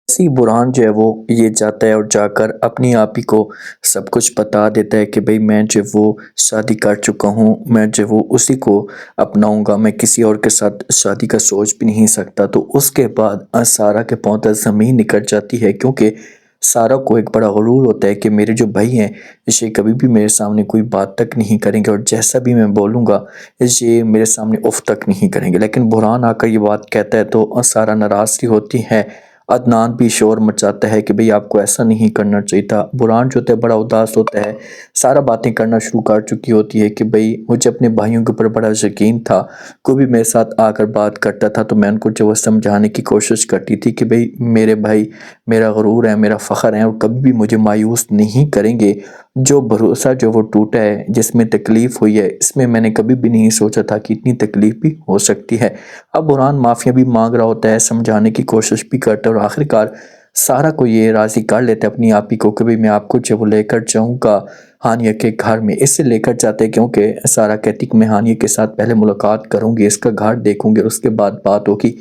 ایسی برہان جو ہے وہ یہ جاتا ہے اور جا کر اپنی آپ ہی کو سب کچھ بتا دیتا ہے کہ بھئی میں جو وہ شادی کر چکا ہوں، میں جو وہ اسی کو اپناؤں گا، میں کسی اور کے ساتھ شادی کا سوچ بھی نہیں سکتا۔ تو اس کے بعد سارہ کے پاؤں تلے زمین نکل جاتی ہے، کیونکہ سارہ کو ایک بڑا غرور ہوتا ہے کہ میرے جو بھائی ہیں یہ کبھی بھی میرے سامنے کوئی بات تک نہیں کریں گے، اور جیسا بھی میں بولوں گا یہ میرے سامنے اف تک نہیں کریں گے۔ لیکن برہان آ کر یہ بات کہتا ہے تو سارہ ناراض سی ہوتی ہے۔ عدنان بھی شور مچاتا ہے کہ بھئی آپ کو ایسا نہیں کرنا چاہیے تھا۔ برہان جو ہوتا ہے بڑا اداس ہوتا ہے، سارا باتیں کرنا شروع کر چکی ہوتی ہے کہ بھئی مجھے اپنے بھائیوں کے اوپر بڑا یقین تھا، کوئی بھی میرے ساتھ آ کر بات کرتا تھا تو میں ان کو جو سمجھانے کی کوشش کرتی تھی کہ بھئی میرے بھائی میرا غرور ہے، میرا فخر ہے، اور کبھی بھی مجھے مایوس نہیں کریں گے۔ جو بھروسہ جو وہ ٹوٹا ہے، جس میں تکلیف ہوئی ہے، اس میں نے کبھی بھی نہیں سوچا تھا کہ اتنی تکلیف بھی ہو سکتی ہے۔ اب برہان معافیا بھی مانگ رہا ہوتا ہے، سمجھانے کی کوشش بھی کرتا ہے، اور آخرکار سارہ کو یہ راضی کر لیتا ہے اپنی آپ ہی کو کہ میں آپ کو جو وہ لے کر جاؤں گا ہانیہ کے گھر میں۔ اس سے لے کر جاتے ہیں کیونکہ سارہ کہتی کہ میں ہانیہ کے ساتھ پہلے ملاقات کروں گی، اس کا گھر دیکھوں گی، اور اس کے بعد بات ہوگی۔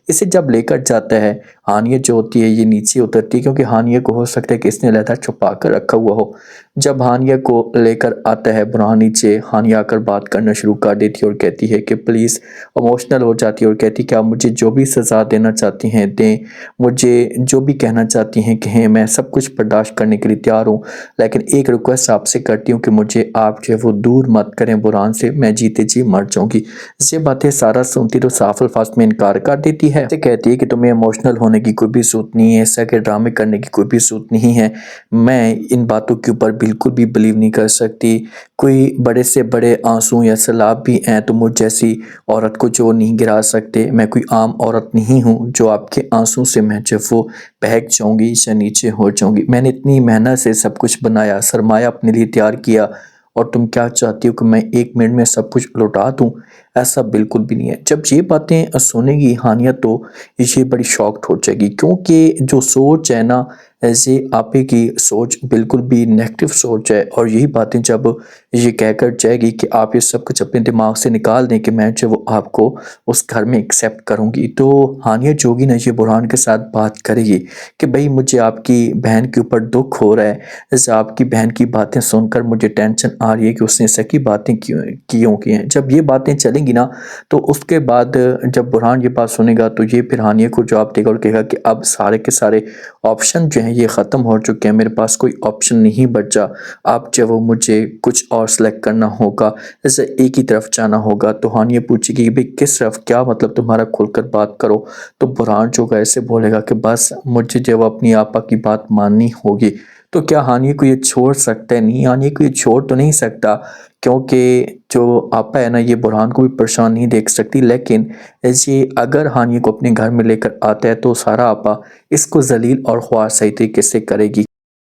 اسے جب لے کر جاتا ہے، ہانیہ جو ہوتی ہے یہ نیچے اترتی ہے، کیونکہ ہانیہ کو ہو سکتا ہے کہ اس نے علیحدہ چھپا کر رکھا ہوا ہو۔ جب ہانیہ کو لے کر آتا ہے برہان نیچے، ہانیہ آ کر بات کرنا شروع کر دیتی ہے اور کہتی ہے کہ پلیز، ایموشنل ہو جاتی ہے اور کہتی ہے کہ آپ مجھے جو بھی سزا دینا چاہتی ہیں دیں، مجھے جو بھی کہنا چاہتی ہیں کہیں، میں سب کچھ برداشت کرنے کے لیے تیار ہوں، لیکن ایک ریکویسٹ آپ سے کرتی ہوں کہ مجھے آپ جو ہے وہ دور مت کریں برہان سے، میں جیتے جی مر جاؤں گی۔ یہ باتیں سارہ سنتی تو صاف الفاظ میں انکار کر دیتی ہے۔ کہتی ہے کہ تمہیں ایموشنل ہونے کی کوئی بھی ضرورت نہیں ہے، ایسا کہ ڈرامے کرنے کی کوئی بھی ضرورت نہیں ہے، میں ان باتوں کے اوپر بالکل بھی بلیو نہیں کر سکتی۔ کوئی بڑے سے بڑے آنسو یا سیلاب بھی ہیں تو مجھ جیسی عورت کو جو نہیں گرا سکتے، میں کوئی عام عورت نہیں ہوں جو آپ کے آنسوں سے میں جو وہ بہک جاؤں گی یا نیچے ہو جاؤں گی۔ میں نے اتنی محنت سے سب کچھ بنایا، سرمایہ اپنے لیے تیار کیا، اور تم کیا چاہتی ہو کہ میں ایک منٹ میں سب کچھ لوٹا دوں؟ ایسا بالکل بھی نہیں ہے۔ جب یہ باتیں سنے گی ہانیہ تو یہ بڑی شاکڈ ہو جائے گی، کیونکہ جو سوچ ہے نا، ایسے آپے کی سوچ بالکل بھی نیگیٹو سوچ ہے، اور یہی باتیں جب یہ کہہ کر جائے گی کہ آپ یہ سب کچھ اپنے دماغ سے نکال دیں کہ میں جو وہ آپ کو اس گھر میں ایکسیپٹ کروں گی، تو ہانیہ جو ہوگی نا یہ برہان کے ساتھ بات کرے گی کہ بھئی مجھے آپ کی بہن کے اوپر دکھ ہو رہا ہے، جیسے آپ کی بہن کی باتیں سن کر مجھے ٹینشن آ رہی ہے کہ اس نے سکی باتیں کیوں کی ہیں۔ جب یہ باتیں چلیں گی نا تو اس کے بعد جب برہان یہ بات سنے گا تو یہ پھر ہانیہ کو جواب دے گا اور کہے گا کہ اب سارے کے سارے آپشن جو ہیں یہ ختم ہو چکے ہیں، میرے پاس کوئی آپشن نہیں بچا، آپ جو وہ مجھے کچھ اور سلیکٹ کرنا ہوگا، جیسے ایک ہی طرف جانا ہوگا۔ تو ہانیہ پوچھے گی کہ بھئی کس طرف، کیا مطلب تمہارا، کھل کر بات کرو۔ تو برہان جو ایسے بولے گا کہ بس مجھے جو اپنی آپا کی بات ماننی ہوگی۔ تو کیا ہانیہ کو یہ چھوڑ سکتا ہے؟ نہیں، ہانیہ کو یہ چھوڑ تو نہیں سکتا، کیونکہ جو آپا ہے نا یہ برہان کو بھی پریشان نہیں دیکھ سکتی، لیکن یہ اگر ہانیہ کو اپنے گھر میں لے کر آتا ہے تو سارا آپا اس کو ذلیل اور خوار صحیح طریقے سے کرے گی۔